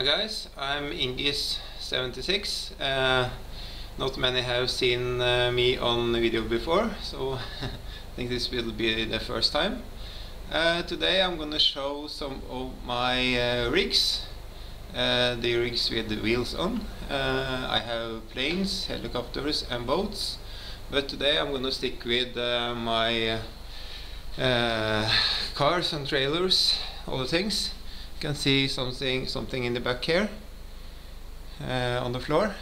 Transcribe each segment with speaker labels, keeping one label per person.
Speaker 1: Hi guys, I'm Ingis76. Not many have seen me on video before, so I think this will be the first time. Today I'm gonna show some of my rigs, the rigs with the wheels on. I have planes, helicopters and boats, but today I'm gonna stick with my cars and trailers, all the things. You can see something in the back here on the floor.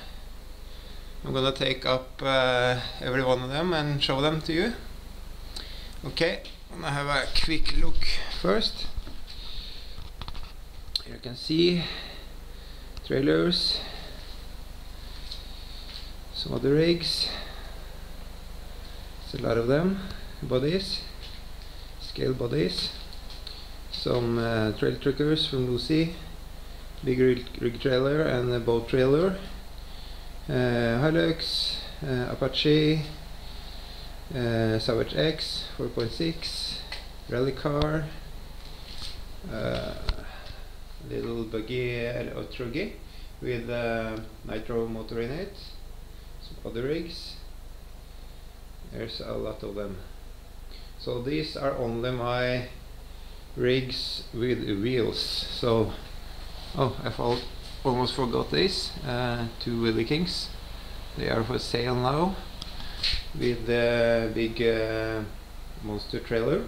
Speaker 1: I'm gonna take up every one of them and show them to you. Okay, I'm gonna have a quick look first. Here you can see trailers, some other rigs. It's a lot of them. Bodies, scale bodies. Some trail truckers from Lucy, big rig trailer and a boat trailer, Hilux, Apache Savage X 4.6, rally car, little Buggy with Nitro motor in it, some other rigs. There's a lot of them. So these are only my rigs with wheels. So I almost forgot this. Two Willy Kings. They are for sale now with the big monster trailer.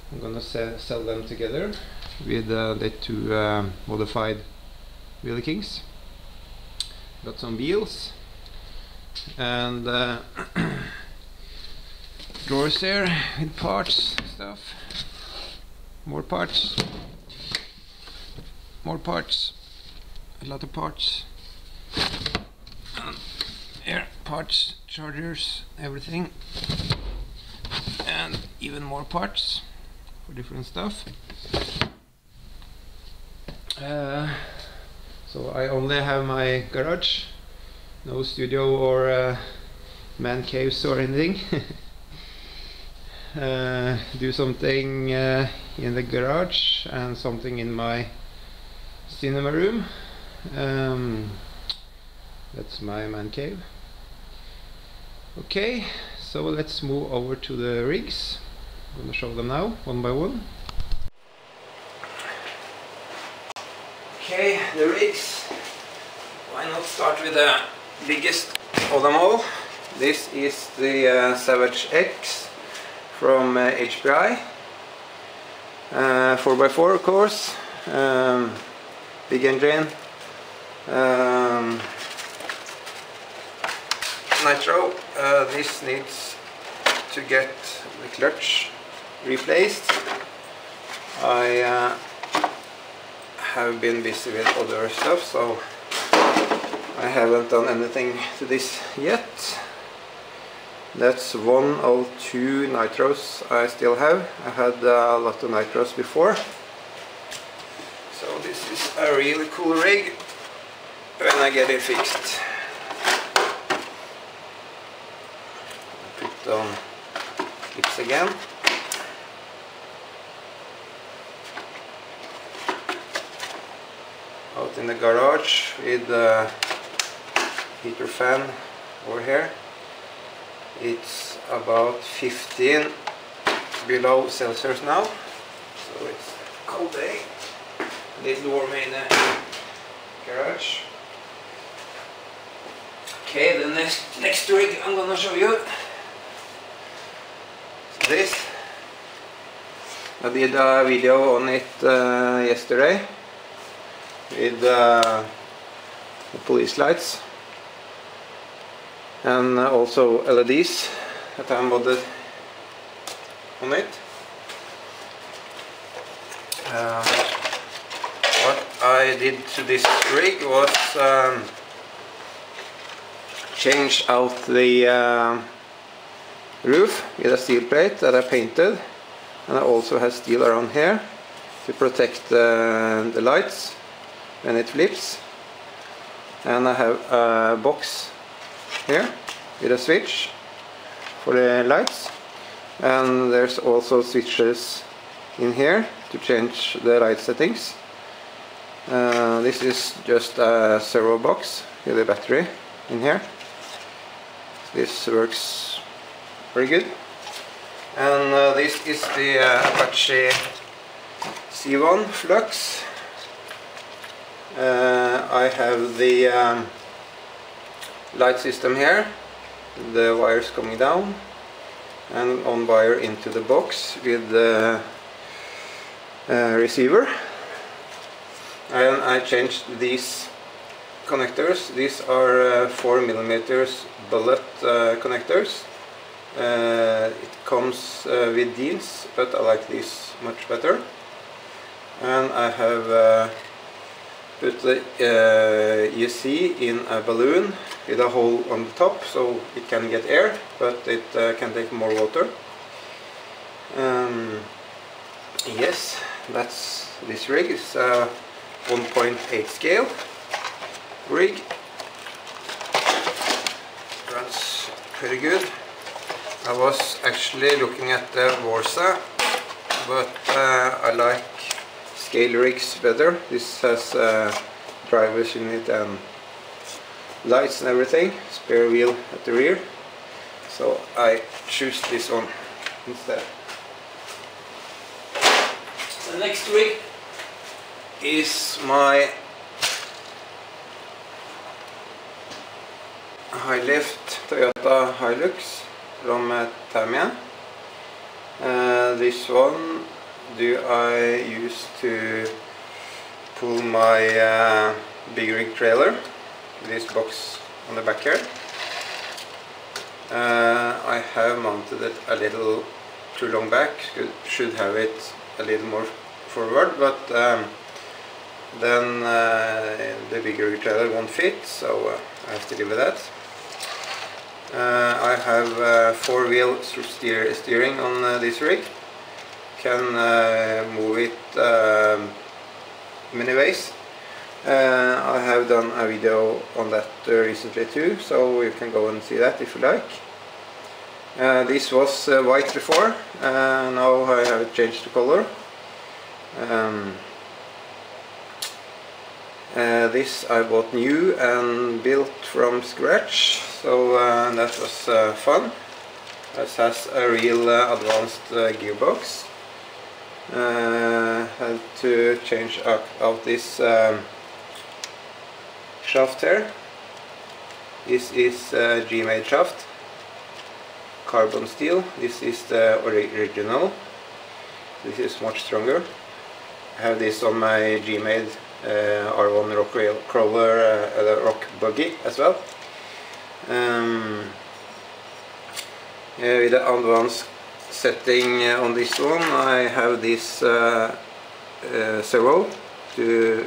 Speaker 1: I'm gonna sell them together with the two modified Willy Kings. Got some wheels and drawers there with parts stuff. More parts, a lot of parts. Here, parts, chargers, everything, and even more parts for different stuff. So I only have my garage, no studio or man caves or anything. Do something in the garage and something in my cinema room. That's my man cave. Okay, so let's move over to the rigs. I'm gonna show them now, one by one. Okay, the rigs. Why not start with the biggest of them all? This is the Savage X from HPI, 4x4 of course, big engine, Nitro. This needs to get the clutch replaced. I have been busy with other stuff, so I haven't done anything to this yet. That's one of two nitros I still have. I had a lot of nitros before. So this is a really cool rig when I get it fixed. Put on clips again. Out in the garage with the heater fan over here. It's about 15 below Celsius now, so it's a cold day. A little warm in the garage. Okay, the next rig I'm gonna show you. This. I did a video on it yesterday with the police lights. And also LEDs that I modded on it. What I did to this rig was change out the roof with a steel plate that I painted, and I also have steel around here to protect the lights when it flips. And I have a box here with a switch for the lights, and there's also switches in here to change the light settings. This is just a servo box with a battery in here. This works very good. And this is the Apache C1 flux. I have the light system here, the wires coming down, and on wire into the box with the receiver. And I changed these connectors. These are 4mm bullet connectors. It comes with deals, but I like these much better. And I have put the ESC in a balloon with a hole on the top, so it can get air, but it can take more water. Yes, that's this rig. It's a 1.8 scale rig. Runs pretty good. I was actually looking at the Warsa, but I like scale rigs better. This has drivers in it and lights and everything, spare wheel at the rear, so I choose this one instead. The next rig is my high lift Toyota Hilux from Tamiya. This one I use to pull my big rig trailer, this box on the back here. I have mounted it a little too long back, should have it a little more forward, but then the bigger rig trailer won't fit, so I have to live with that. I have 4-wheel steering on this rig. Can move it many ways. I have done a video on that recently too, so you can go and see that if you like. This was white before, now I have it changed to color. This I bought new and built from scratch, so that was fun. This has a real advanced gearbox. Had to change out this shaft here. This is Gmade shaft, carbon steel. This is the original. This is much stronger. I have this on my Gmade R1 rock crawler, rock buggy as well. With the advanced setting on this one, I have this servo to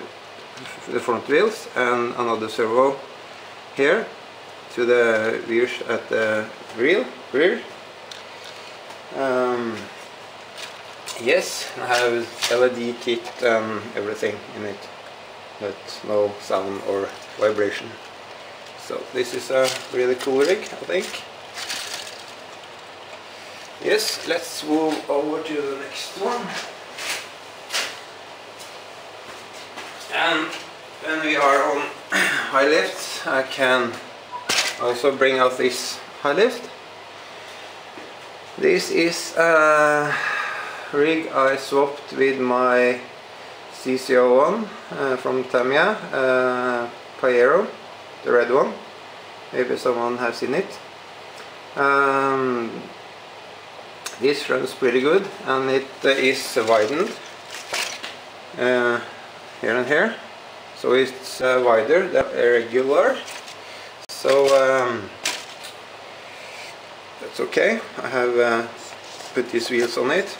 Speaker 1: the front wheels and another servo here to the wheels at the rear. Yes, I have LED kit and everything in it, but no sound or vibration. So this is a really cool rig, I think. Yes, let's move over to the next one. And when we are on high lift, I can also bring out this high lift. This is a rig I swapped with my CC01 from Tamiya, Pyero, the red one. Maybe someone has seen it. This runs pretty good, and it is widened here and here, so it's wider than regular, so that's okay. I have put these wheels on it.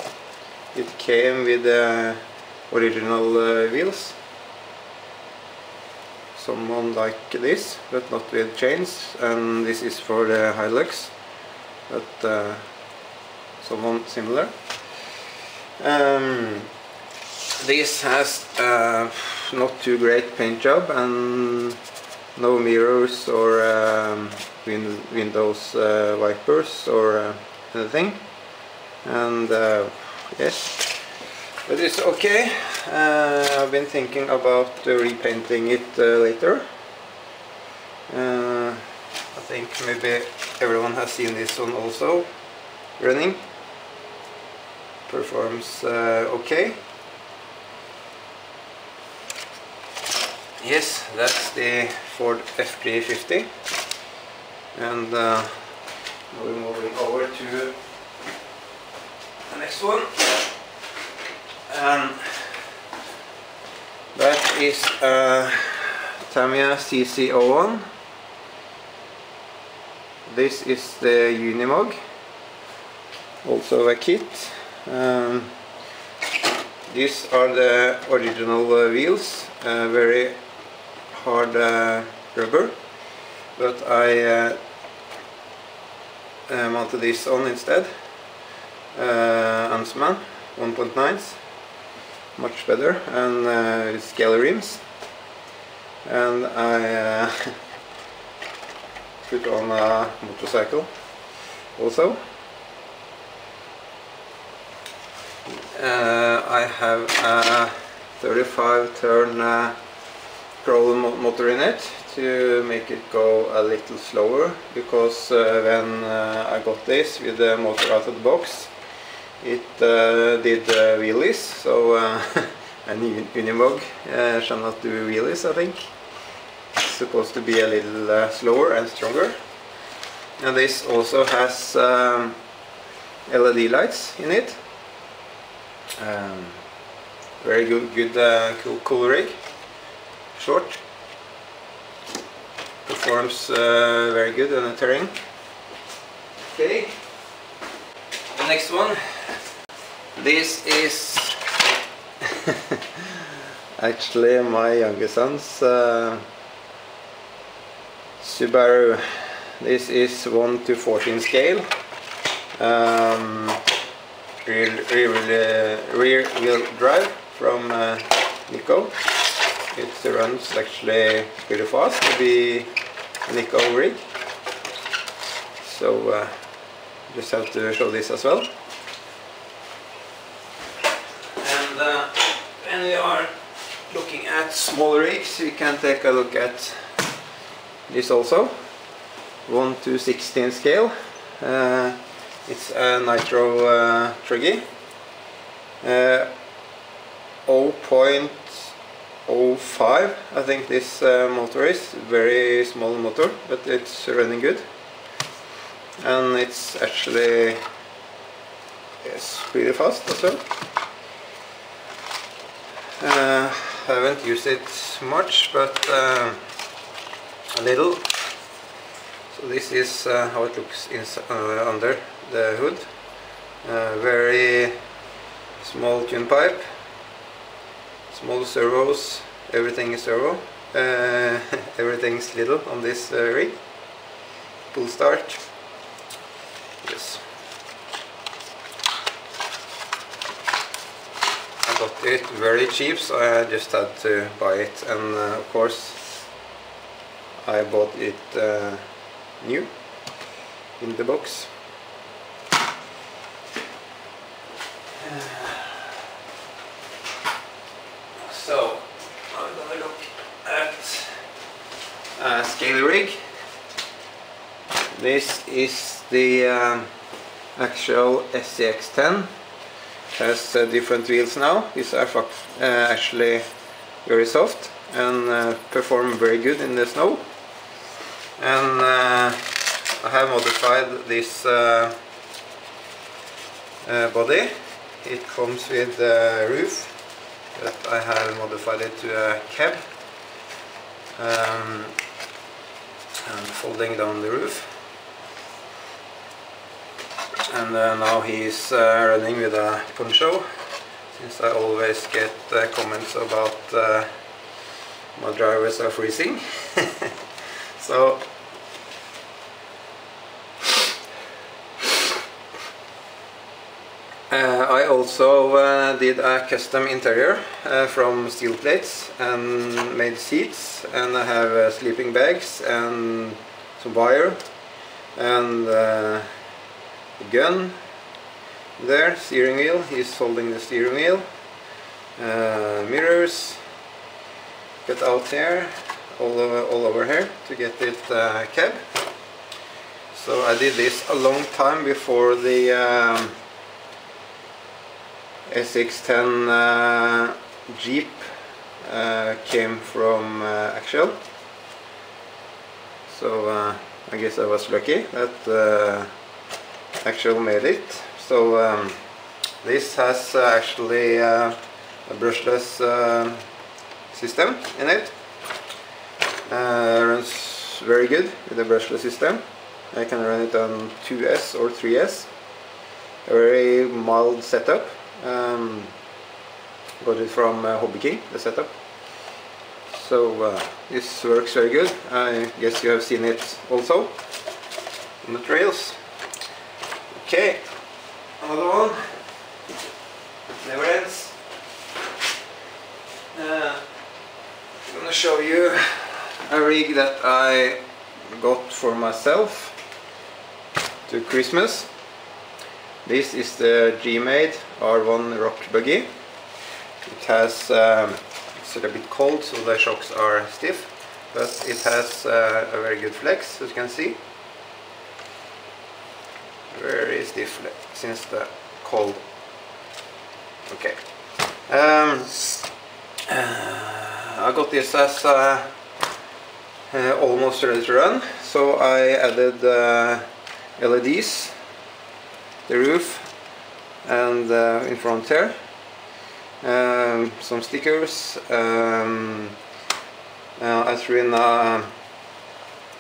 Speaker 1: It came with original wheels, someone like this, but not with chains, and this is for the Hilux, but someone similar. This has not too great paint job and no mirrors or windows wipers or anything, and yes, but it's okay. I've been thinking about repainting it later. I think maybe everyone has seen this one also running. Performs okay. Yes, that's the Ford F350, and now we're moving over to the next one, and that is a Tamiya CC01. This is the Unimog, also a kit. These are the original wheels, very hard rubber, but I mounted this on instead. Ansman 1.9s, much better, and with scale rims, and I put on a motorcycle also. I have a 35 turn crawl motor in it to make it go a little slower, because when I got this with the motor out of the box, it did wheelies, so and Unimog shall not do wheelies, I think. It's supposed to be a little slower and stronger. And this also has LED lights in it. Very good cool rig. Short. Performs very good in the terrain. Okay. The next one. This is actually my youngest son's Subaru. This is 1:14 scale. Rear wheel drive from Nikko. It runs actually pretty fast to be a Nikko rig. So just have to show this as well. And when we are looking at small rigs, we can take a look at this also. 1:16 scale. It's a Nitro trigger. 0.05 I think this motor is. Very small motor, but it's running good. And it's actually pretty fast as well. Haven't used it much, but a little. So this is how it looks under the hood. Very small tune pipe, small servos, everything is servo. Everything's little on this rig. Pull start. Yes. I got it very cheap, so I just had to buy it, and of course I bought it new in the box. So I'm gonna look at a scale rig. This is the actual SCX10. Has different wheels now. These are actually very soft and perform very good in the snow. And I have modified this body. It comes with a roof, but I have modified it to a cab, and folding down the roof. And now he's running with a poncho, since I always get comments about my drivers are freezing. So I also did a custom interior from steel plates and made seats, and I have sleeping bags and some wire and a gun there, steering wheel. He's holding the steering wheel, mirrors cut out here, all over here to get it cab. So I did this a long time before the SX10 Jeep came from Axel. So I guess I was lucky that Axel made it. So this has actually a brushless system in it. Runs very good with the brushless system. I can run it on 2S or 3S. A very mild setup. Got it from Hobby King, the setup. So this works very good. I guess you have seen it also on the trails. Okay, another one. Never ends. I'm gonna show you a rig that I got for myself to Christmas. This is the Gmade R1 Rock Buggy. It has, it's a bit cold, so the shocks are stiff, but it has a very good flex, as you can see. Very stiff since the cold. Okay. I got this as almost ready to run, so I added LEDs, the roof, and in front here, some stickers. I threw in a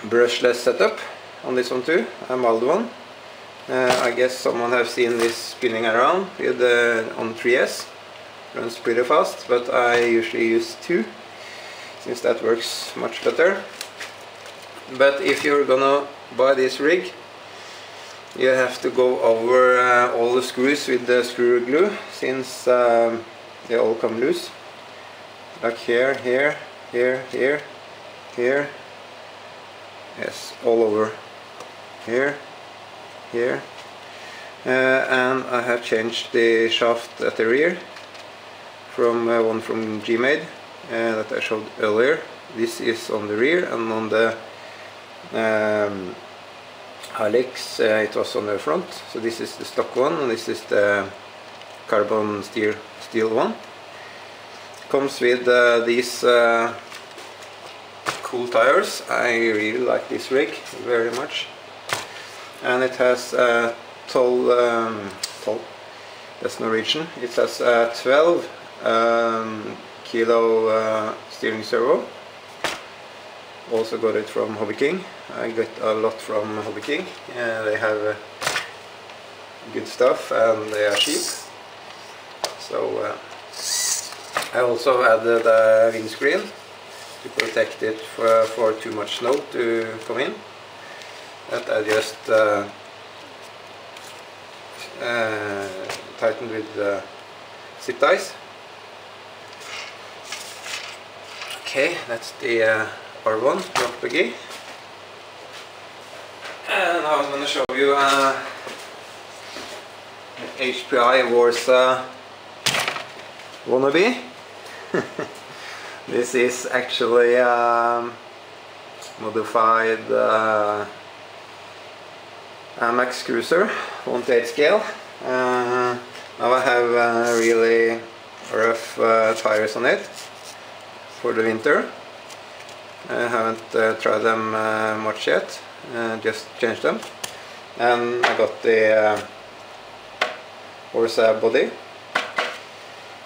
Speaker 1: brushless setup on this one too, a mild one. I guess someone have seen this spinning around with on 3S. Runs pretty fast, but I usually use 2 since that works much better. But if you're gonna buy this rig, you have to go over all the screws with the screw glue, since they all come loose. Like here, here, here, here, here. Yes, all over. Here, here. And I have changed the shaft at the rear from one from Gmade that I showed earlier. This is on the rear, and on the Hilux it was on the front. So this is the stock one, and this is the carbon steel one. Comes with these cool tires. I really like this rig very much, and it has toll, that's Norwegian. It has 12 kilo steering servo. Also got it from Hobby King. I got a lot from Hobby King. They have good stuff and they are cheap. So I also added a windscreen to protect it for too much snow to come in. That I just tightened with zip ties. Okay, that's the R1 Rock Buggy. And now I'm going to show you HPI Warsa wannabe. This is actually modified MX Cruiser 1/8 scale. Now I have really rough tires on it for the winter. I haven't tried them much yet, just changed them. And I got the Warsa body.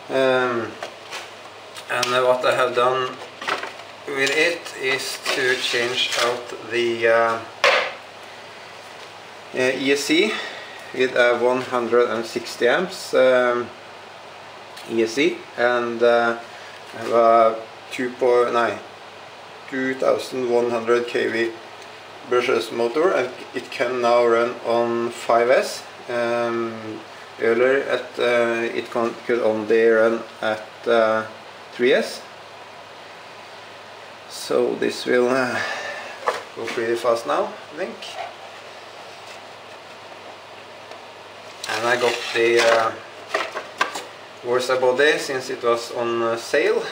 Speaker 1: And what I have done with it is to change out the ESC with a 160 amps ESC, and I have a 2100 kV brushless motor, and it can now run on 5S. Earlier it could only run at 3S. So this will go pretty fast now, I think. And I got the Warsaw body since it was on sale.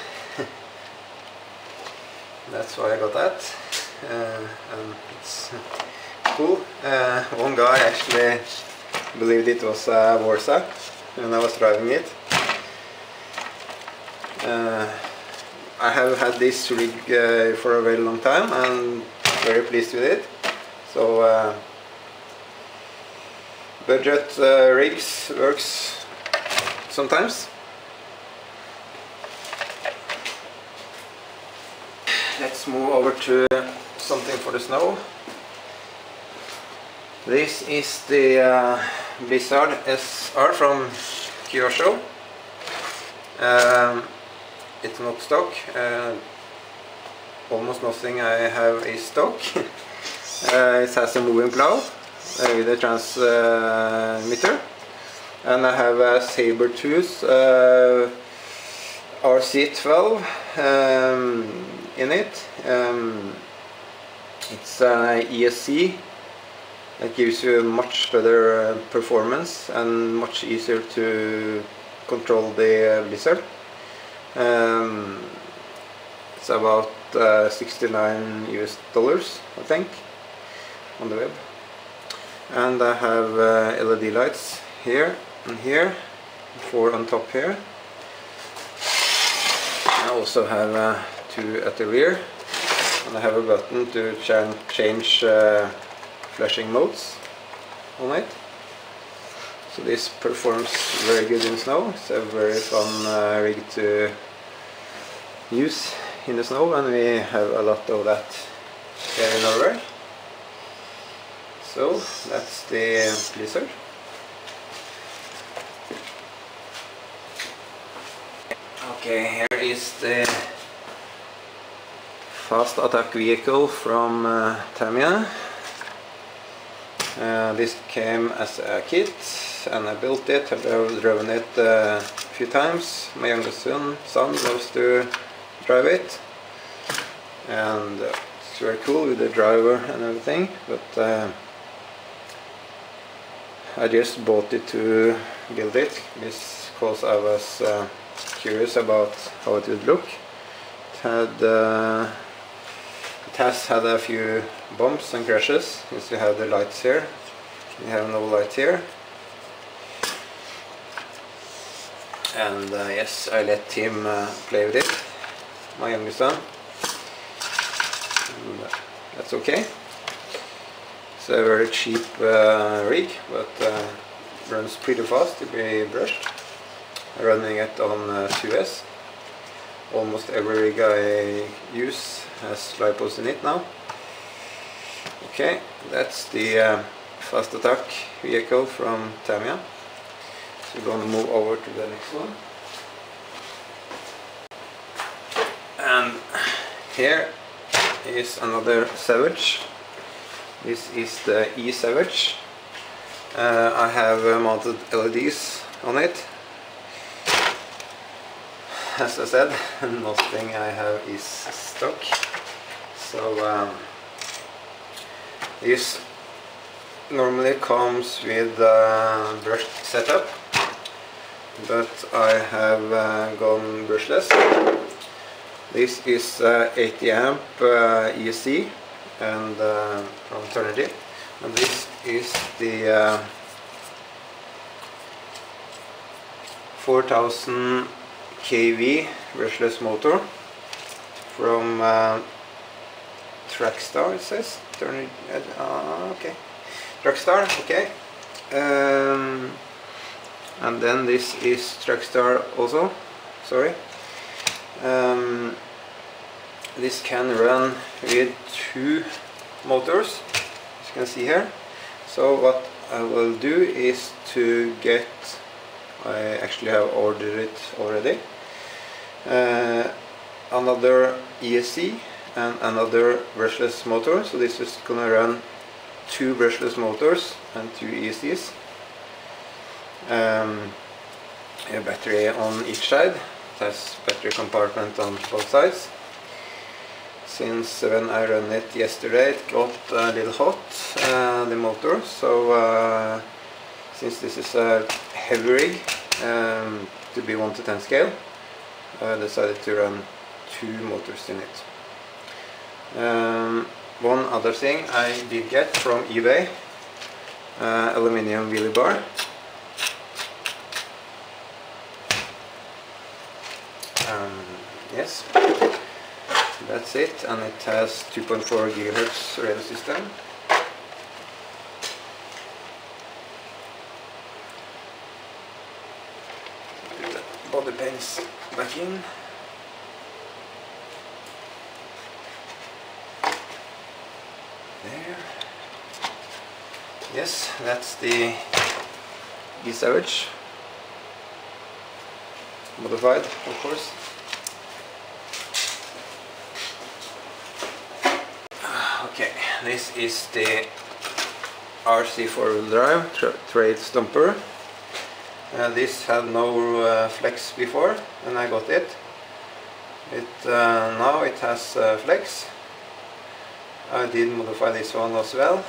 Speaker 1: That's why I got that, and it's cool. One guy actually believed it was Warsaw when I was driving it. I have had this rig for a very long time and very pleased with it. So budget rigs works sometimes. Let's move over to something for the snow. This is the Blizzard SR from Kyosho. It's not stock. Almost nothing I have is stock. It has a moving plow with a transmitter, and I have a Sabertooth RC12 in it. It's ESC. That gives you much better performance and much easier to control the Blizzard. It's about $69 US, I think, on the web. And I have LED lights here and here, 4 on top here. I also have 2 at the rear, and I have a button to change flashing modes on it. So this performs very good in snow. It's a very fun rig to use in the snow, and we have a lot of that here in Norway. So that's the Blizzard. Okay, here is the fast attack vehicle from Tamiya. This came as a kit and I built it. I've driven it a few times. My youngest son loves to drive it, and it's very cool with the driver and everything, but I just bought it to build it because I was curious about how it would look. It has had a few bumps and crashes. Yes, we have the lights here. We have no light here. And yes, I let him play with it, my youngest son. And, that's okay. It's a very cheap rig, but runs pretty fast to be brushed. Running it on 2S. Almost every rig I use has lipos in it now. Okay, that's the fast attack vehicle from Tamiya. So we're going to move over to the next one. And here is another Savage. This is the E-Savage. I have mounted LEDs on it. As I said, nothing I have is stock. So this normally comes with a brushed setup, but I have gone brushless. This is 80 amp ESC and from Eternity, and this is the 4000 kV brushless motor from Trackstar, it says. Okay, Trackstar, okay. And then this is Trackstar also, sorry. This can run with 2 motors, as you can see here. So what I will do is to get, I actually have ordered it already, another ESC and another brushless motor. So this is gonna run 2 brushless motors and 2 ESCs. A battery on each side. It has battery compartment on both sides. Since when I ran it yesterday, it got a little hot, the motor. So since this is a heavy rig, to to be 1:10 scale, I decided to run 2 motors in it. One other thing I did get from eBay, aluminium wheelie bar. Yes, that's it, and it has 2.4 GHz rail system. Put the body paints back in. There. Yes, that's the Savage modified, of course. Okay, this is the RC 4-wheel drive trade Stomper. This had no flex before when I got it. Now it has flex. I did modify this one as well,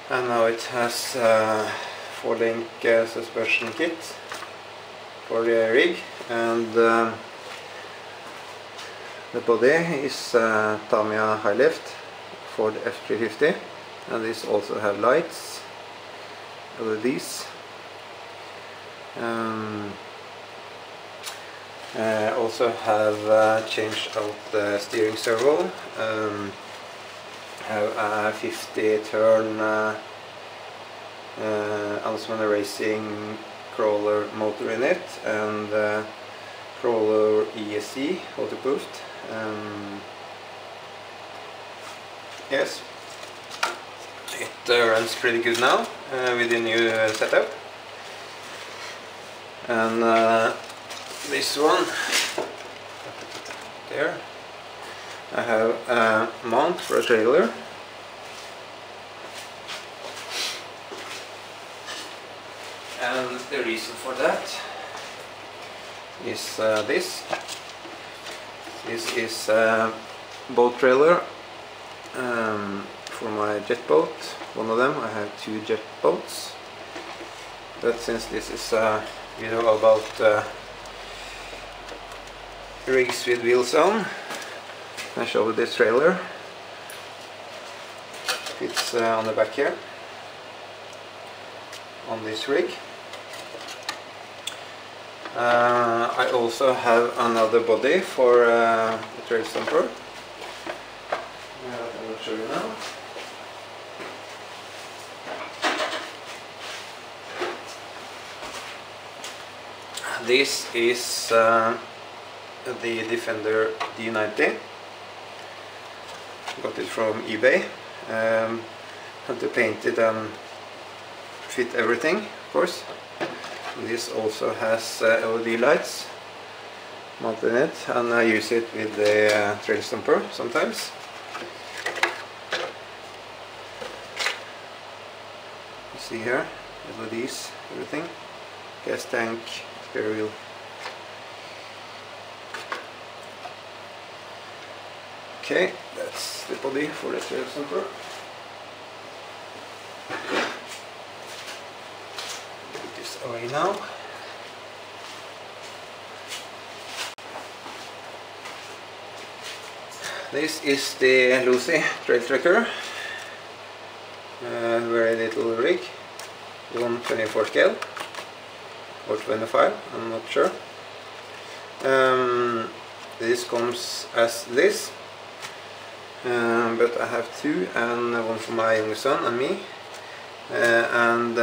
Speaker 1: and now it has 4-link suspension kit for the rig, and the body is Tamiya high lift for the F350, and this also have lights, LEDs. Also have changed out the steering servo. Have a 50 turn Ansman Racing crawler motor in it, and crawler ESC waterproofed. Yes, it runs pretty good now with the new setup. And this one there, I have a mount for a trailer, and the reason for that is this is a boat trailer for my jet boat. One of them, I have 2 jet boats, but since this is a video about rigs with wheels on, I show this trailer. Fits on the back here on this rig. I also have another body for the trail Stomper. I will show you now. This is the Defender D90. Got it from eBay. Had to paint it and fit everything, of course. This also has LED lights mounted in it, and I use it with the trail Stomper sometimes. You see here, LEDs, everything. Gas tank, spare wheel. Okay, that's the body for the trail Stomper. Put this away now. This is the Lucy trail tracker. Very little rig, 1/24 scale or 25, I'm not sure. This comes as this, but I have 2, and one for my younger son and me. And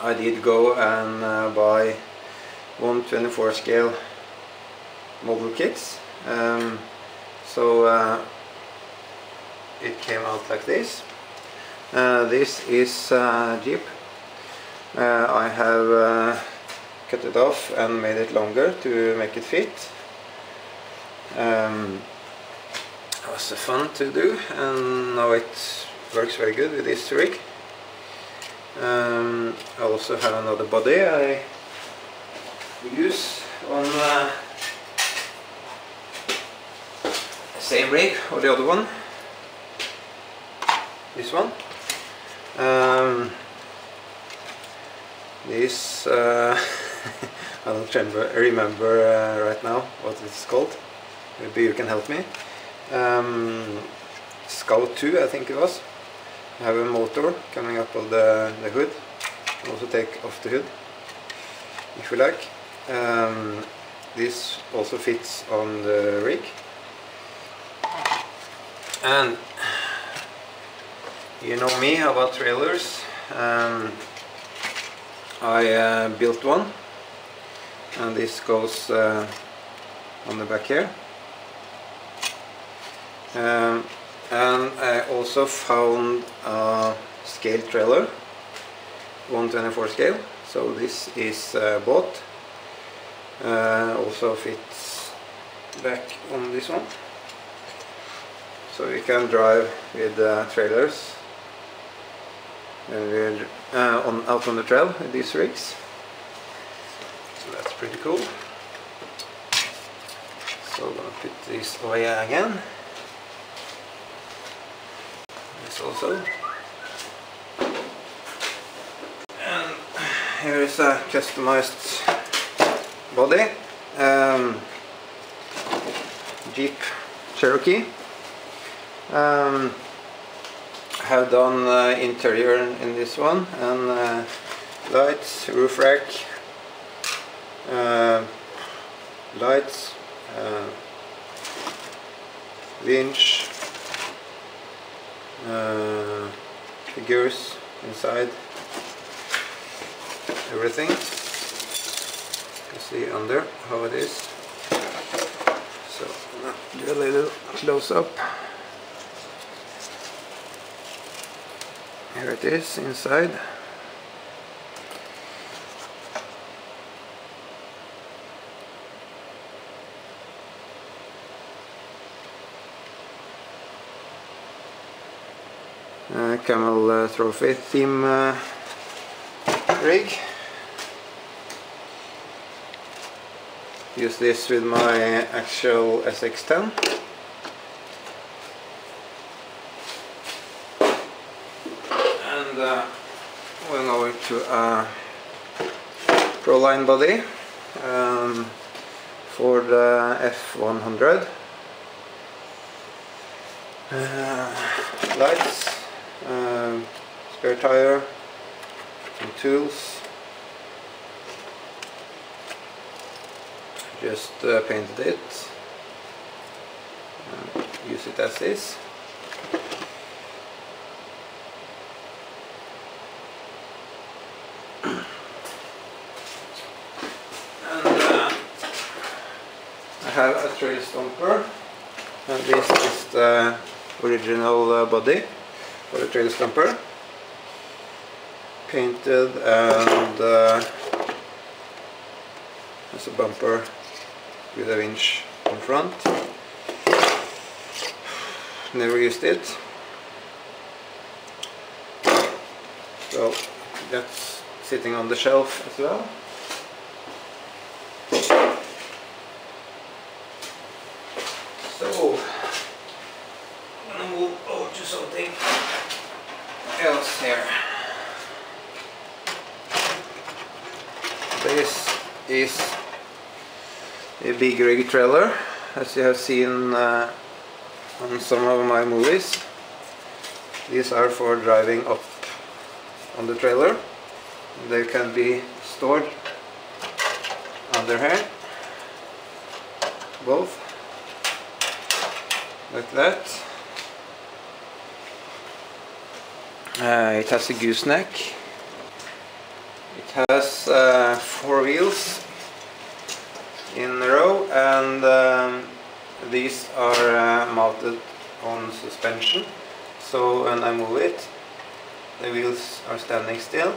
Speaker 1: I did go and buy 1/24 scale model kits. So it came out like this. This is Jeep. I have cut it off and made it longer to make it fit. It was fun to do, and now it works very good with this rig. I also have another body I use on the same rig, or the other one, this one. This I don't remember right now what it's called. Maybe you can help me. Scout 2, I think it was. I have a motor coming up of the hood. Also take off the hood if you like. This also fits on the rig. And you know me about trailers. I built one, and this goes on the back here. And I also found a scale trailer, 1/24 scale. So this is bought. Also fits back on this one. So we can drive with trailers out on the trail with these rigs. So that's pretty cool. So I'm gonna put this away again. This also. And here is a customized body. Jeep Cherokee. Have done interior in this one, and lights, roof rack, lights, winch, figures inside, everything. You see under how it is. So do a little close up. Here it is inside. Camel trophy theme rig. Use this with my actual SX10. Going over to a Proline body for the F100. Lights, spare tire, some tools. Just painted it. Use it as is. I have a trail stomper, and this is the original body for the trail stomper, painted, and there's a bumper with a winch in front. Never used it, so that's sitting on the shelf as well. So I'm gonna move over to something else here. This is a big rig trailer, as you have seen on some of my movies. These are for driving up on the trailer. They can be stored under here, both. Like that. It has a gooseneck. It has 4 wheels in a row, and these are mounted on suspension. So when I move it, the wheels are standing still.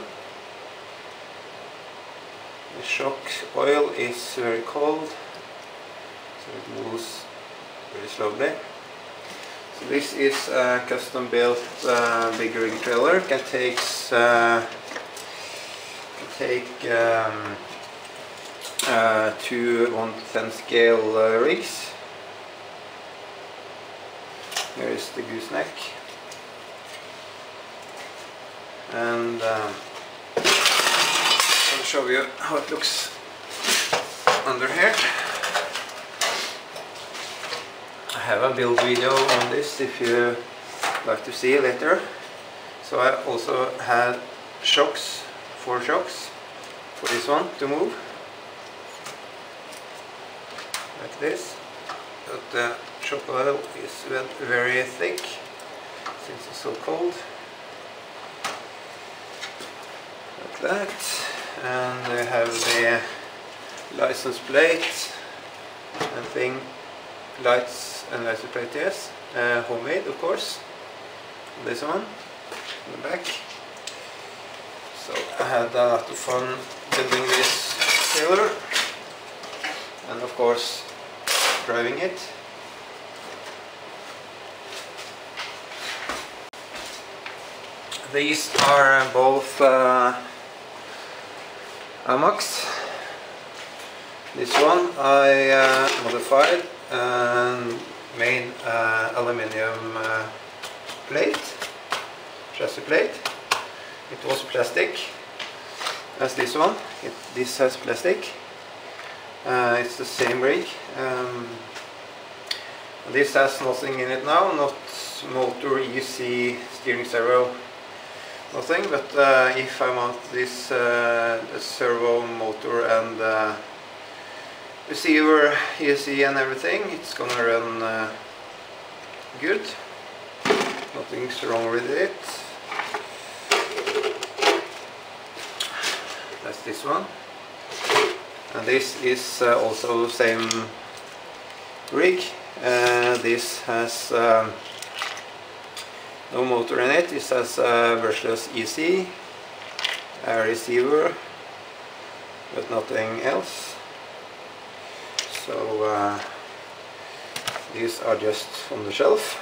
Speaker 1: The shock oil is very cold, so it moves very slowly. This is a custom built big rig trailer. It can take 2 1/10 scale rigs. Here is the gooseneck, and I'll show you how it looks under here. I have a build video on this if you like to see later. So I also had shocks, 4 shocks for this one to move, like this. But the shock oil is very thick since it's so cold, like that. And I have the license plate and thing, lights and license plate, yes, homemade of course, this one in the back. So I had a lot of fun building this trailer and of course driving it. These are both MX. This one I modified and made aluminium plate, chassis plate. It was plastic as this one. This has plastic. It's the same rig. This has nothing in it now, not motor, EC, steering servo, nothing. But if I mount this the servo motor and receiver, ESC and everything, it's gonna run good. Nothing's wrong with it. That's this one. And this is also the same rig. This has no motor in it. This has brushless EC, a receiver, but nothing else. So these are just on the shelf.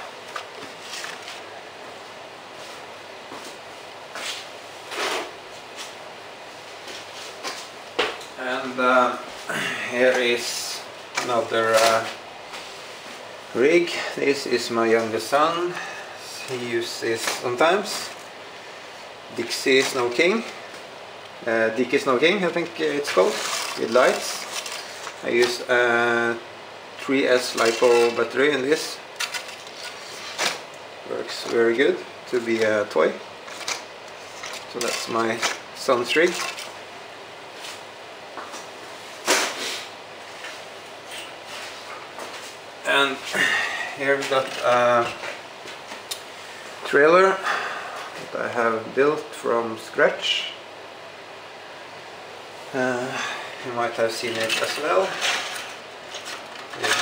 Speaker 1: And here is another rig. This is my youngest son. He uses this sometimes. Dixie Snow King. Dicky Snow King, I think it's called, with lights. I use a 3S LiPo battery in this. Works very good to be a toy. So that's my son's rig. And here we got a trailer that I have built from scratch. You might have seen it as well. With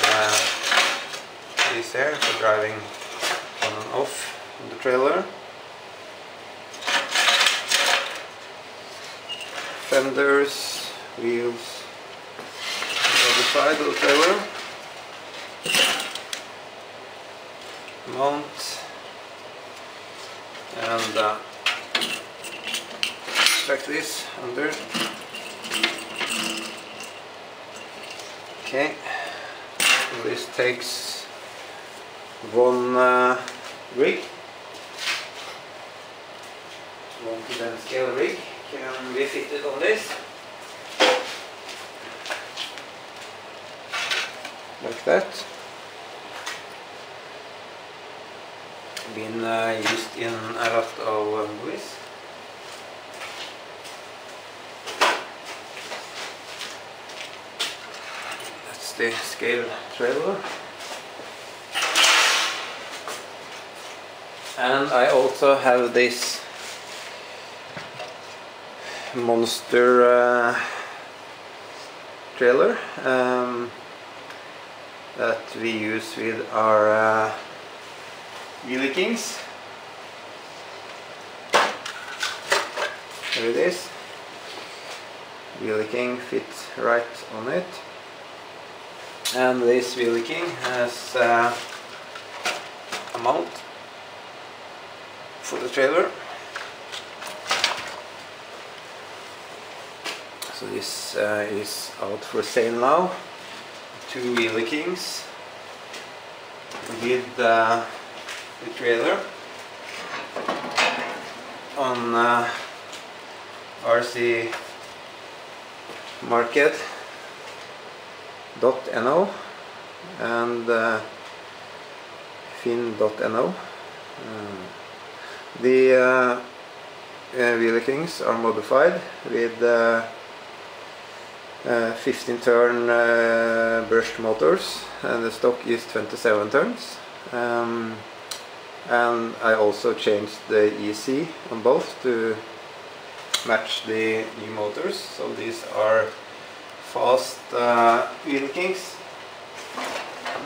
Speaker 1: this here for driving on and off on the trailer. Fenders, wheels on the other side of the trailer. Mount and like this under. Okay, so this takes one rig, 1:10 scale rig can be fitted on this, like that. Been used in a lot of movies. That's the scale trailer. And I also have this monster trailer that we use with our Wheelie Kings. There it is. Wheelie King fits right on it. And this Wheelie King has a mount for the trailer. So this is out for sale now. 2 Wheelie Kings with the trailer on RC market. .no and fin.no. The wheelie kings are modified with 15 turn brushed motors, and the stock is 27 turns. And I also changed the EC on both to match the new motors. So these are fast wheelie kings,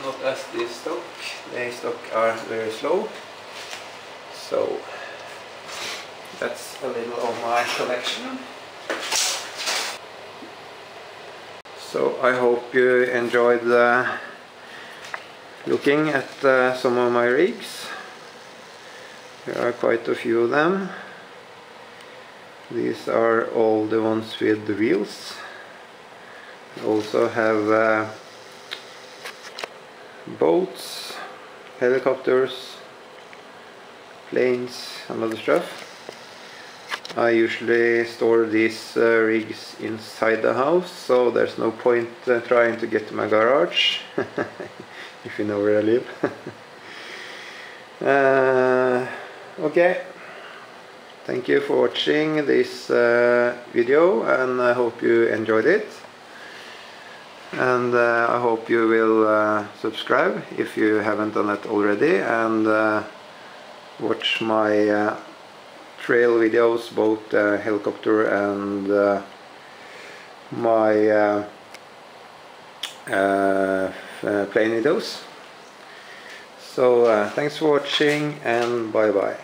Speaker 1: not as the stock. The stock are very slow. So that's a little of my collection. So I hope you enjoyed looking at some of my rigs. There are quite a few of them. These are all the ones with the wheels. I also have boats, helicopters, planes and other stuff. I usually store these rigs inside the house, so there's no point trying to get to my garage, if you know where I live. Okay, thank you for watching this video, and I hope you enjoyed it. And I hope you will subscribe if you haven't done that already, and watch my trail videos, both helicopter and my plane videos. So thanks for watching, and bye bye.